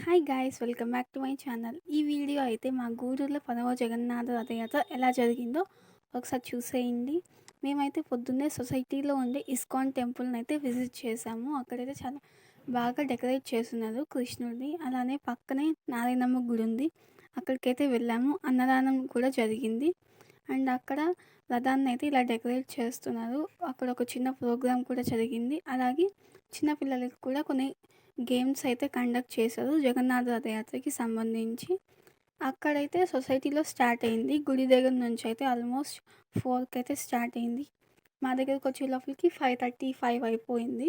Hi guys, welcome back to my channel. ఈ video అయితే మా గూడూరులో 10వ జగన్నాథ రథయాత్ర ఎలా జరిగిందో ఒకసారి చూసేయండి. మేమైతే పొద్దున్నే సొసైటీలో ఉండే ఇస్కాన్ టెంపుల్ని అయితే విజిట్ చేసాము. అక్కడైతే చాలా బాగా డెకరేట్ చేస్తున్నారు కృష్ణుడిని. అలానే పక్కనే నారాయణమ్మ గుడి ఉంది, అక్కడికైతే వెళ్ళాము. అన్నదానం కూడా జరిగింది. అండ్ అక్కడ రథాన్ని అయితే ఇలా డెకరేట్ చేస్తున్నారు. అక్కడ ఒక చిన్న ప్రోగ్రామ్ కూడా జరిగింది. అలాగే చిన్నపిల్లలకి కూడా కొన్ని గేమ్స్ అయితే కండక్ట్ చేశారు జగన్నాథ రథయాత్రకి సంబంధించి. అక్కడైతే సొసైటీలో స్టార్ట్ అయింది. గుడి దగ్గర నుంచి అయితే ఆల్మోస్ట్ 4కి అయితే స్టార్ట్ అయింది. మా దగ్గరకు వచ్చే లోపలికి 5:35 అయిపోయింది.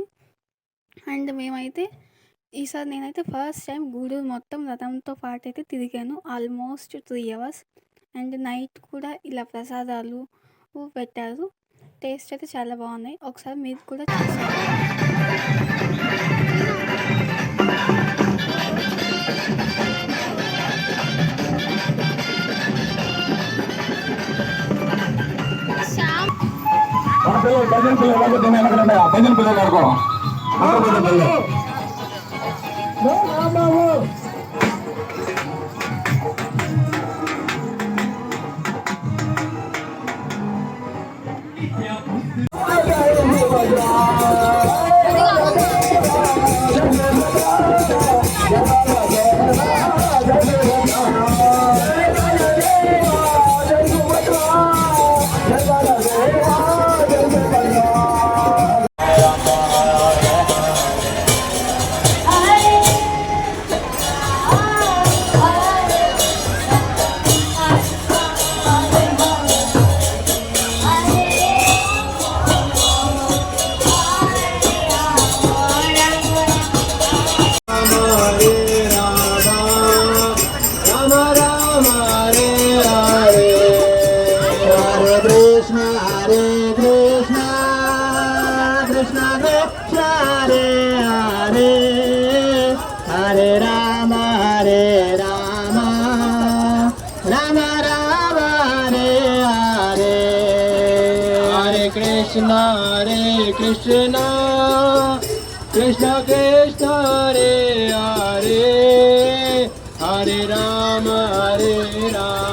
అండ్ మేమైతే ఈసారి నేనైతే ఫస్ట్ టైం గూడూరు మొత్తం రథంతో పాటు అయితే తిరిగాను, ఆల్మోస్ట్ 3 అవర్స్. అండ్ నైట్ కూడా ఇలా ప్రసాదాలు పెట్టారు. టేస్ట్ అయితే చాలా బాగున్నాయి. ఒకసారి మీరు కూడా చూసారు. భజన పిల్లలు అనుకో Krishna Hare Krishna Krishna Krishna Hare Hare Hare Rama Hare Rama